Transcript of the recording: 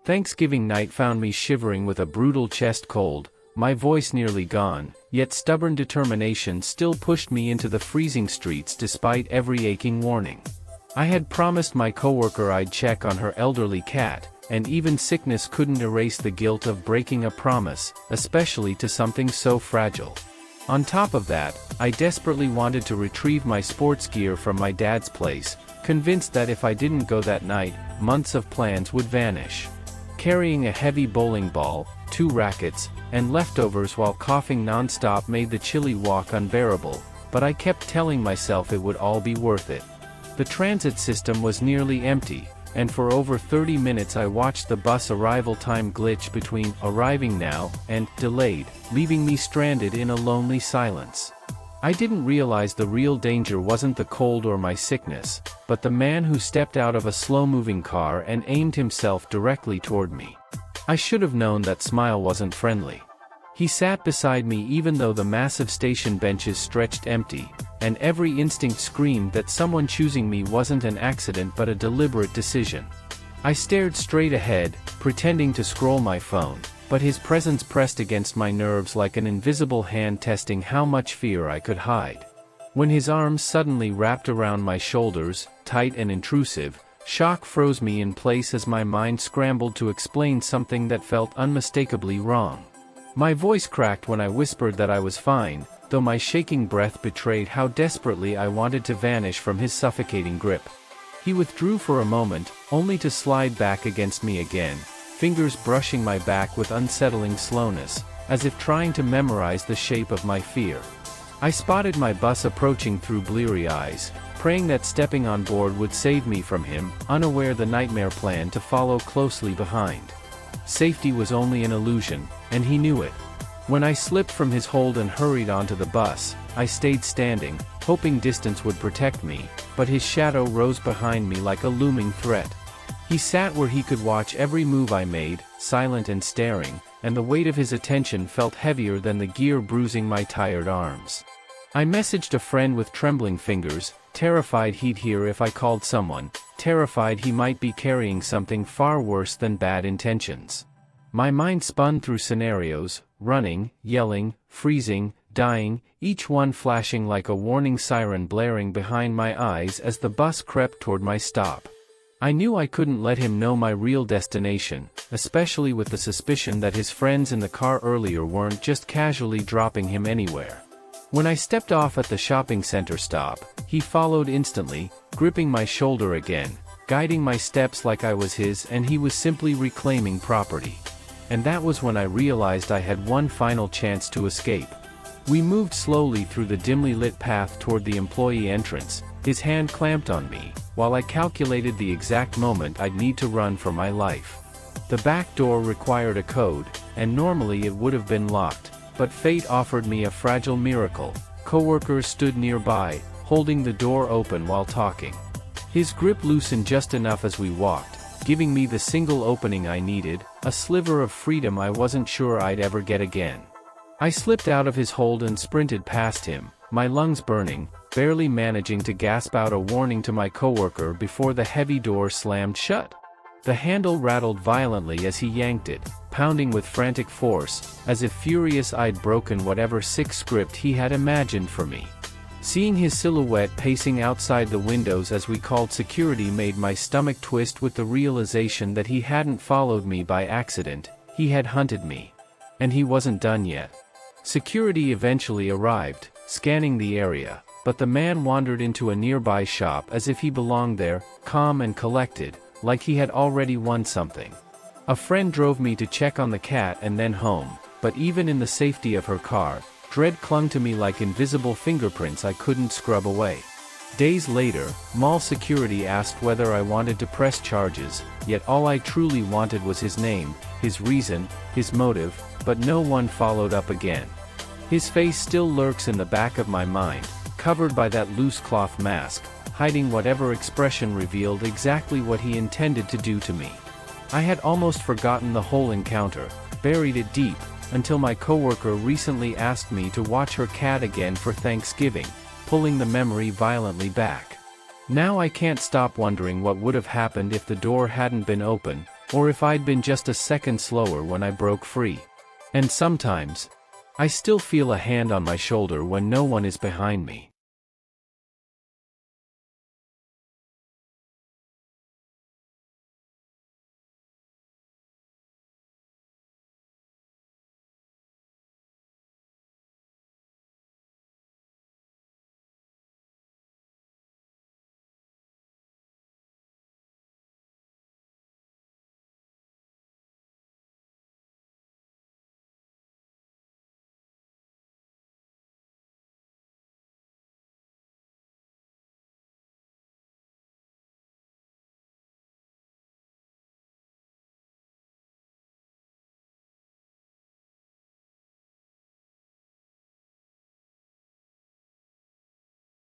Thanksgiving night found me shivering with a brutal chest cold, my voice nearly gone, yet stubborn determination still pushed me into the freezing streets despite every aching warning. I had promised my coworker I'd check on her elderly cat, and even sickness couldn't erase the guilt of breaking a promise, especially to something so fragile. On top of that, I desperately wanted to retrieve my sports gear from my dad's place, convinced that if I didn't go that night, months of plans would vanish. Carrying a heavy bowling ball, 2 rackets, and leftovers while coughing non-stop made the chilly walk unbearable, but I kept telling myself it would all be worth it. The transit system was nearly empty, and for over 30 minutes I watched the bus arrival time glitch between arriving now and delayed, leaving me stranded in a lonely silence. I didn't realize the real danger wasn't the cold or my sickness, but the man who stepped out of a slow-moving car and aimed himself directly toward me. I should have known that smile wasn't friendly. He sat beside me even though the massive station benches stretched empty, and every instinct screamed that someone choosing me wasn't an accident but a deliberate decision. I stared straight ahead, pretending to scroll my phone, but his presence pressed against my nerves like an invisible hand testing how much fear I could hide. When his arms suddenly wrapped around my shoulders, tight and intrusive, shock froze me in place as my mind scrambled to explain something that felt unmistakably wrong. My voice cracked when I whispered that I was fine, though my shaking breath betrayed how desperately I wanted to vanish from his suffocating grip. He withdrew for a moment, only to slide back against me again, fingers brushing my back with unsettling slowness, as if trying to memorize the shape of my fear. I spotted my bus approaching through bleary eyes, praying that stepping on board would save me from him, unaware the nightmare plan to follow closely behind. Safety was only an illusion, and he knew it. When I slipped from his hold and hurried onto the bus, I stayed standing, hoping distance would protect me, but his shadow rose behind me like a looming threat. He sat where he could watch every move I made, silent and staring, and the weight of his attention felt heavier than the gear bruising my tired arms. I messaged a friend with trembling fingers, terrified he'd hear if I called someone, terrified he might be carrying something far worse than bad intentions. My mind spun through scenarios, running, yelling, freezing, dying, each one flashing like a warning siren blaring behind my eyes as the bus crept toward my stop. I knew I couldn't let him know my real destination, especially with the suspicion that his friends in the car earlier weren't just casually dropping him anywhere. When I stepped off at the shopping center stop, he followed instantly, gripping my shoulder again, guiding my steps like I was his and he was simply reclaiming property. And that was when I realized I had one final chance to escape. We moved slowly through the dimly lit path toward the employee entrance, his hand clamped on me, while I calculated the exact moment I'd need to run for my life. The back door required a code, and normally it would have been locked, but fate offered me a fragile miracle. Coworkers stood nearby, holding the door open while talking. His grip loosened just enough as we walked, giving me the single opening I needed, a sliver of freedom I wasn't sure I'd ever get again. I slipped out of his hold and sprinted past him, my lungs burning, barely managing to gasp out a warning to my coworker before the heavy door slammed shut. The handle rattled violently as he yanked it, pounding with frantic force, as if furious I'd broken whatever sick script he had imagined for me. Seeing his silhouette pacing outside the windows as we called security made my stomach twist with the realization that he hadn't followed me by accident, he had hunted me. And he wasn't done yet. Security eventually arrived, scanning the area, but the man wandered into a nearby shop as if he belonged there, calm and collected, like he had already won something. A friend drove me to check on the cat and then home, but even in the safety of her car, dread clung to me like invisible fingerprints I couldn't scrub away. Days later, mall security asked whether I wanted to press charges, yet all I truly wanted was his name, his reason, his motive, but no one followed up again. His face still lurks in the back of my mind, covered by that loose cloth mask, hiding whatever expression revealed exactly what he intended to do to me. I had almost forgotten the whole encounter, buried it deep, until my coworker recently asked me to watch her cat again for Thanksgiving, pulling the memory violently back. Now I can't stop wondering what would have happened if the door hadn't been open, or if I'd been just a second slower when I broke free. And sometimes, I still feel a hand on my shoulder when no one is behind me.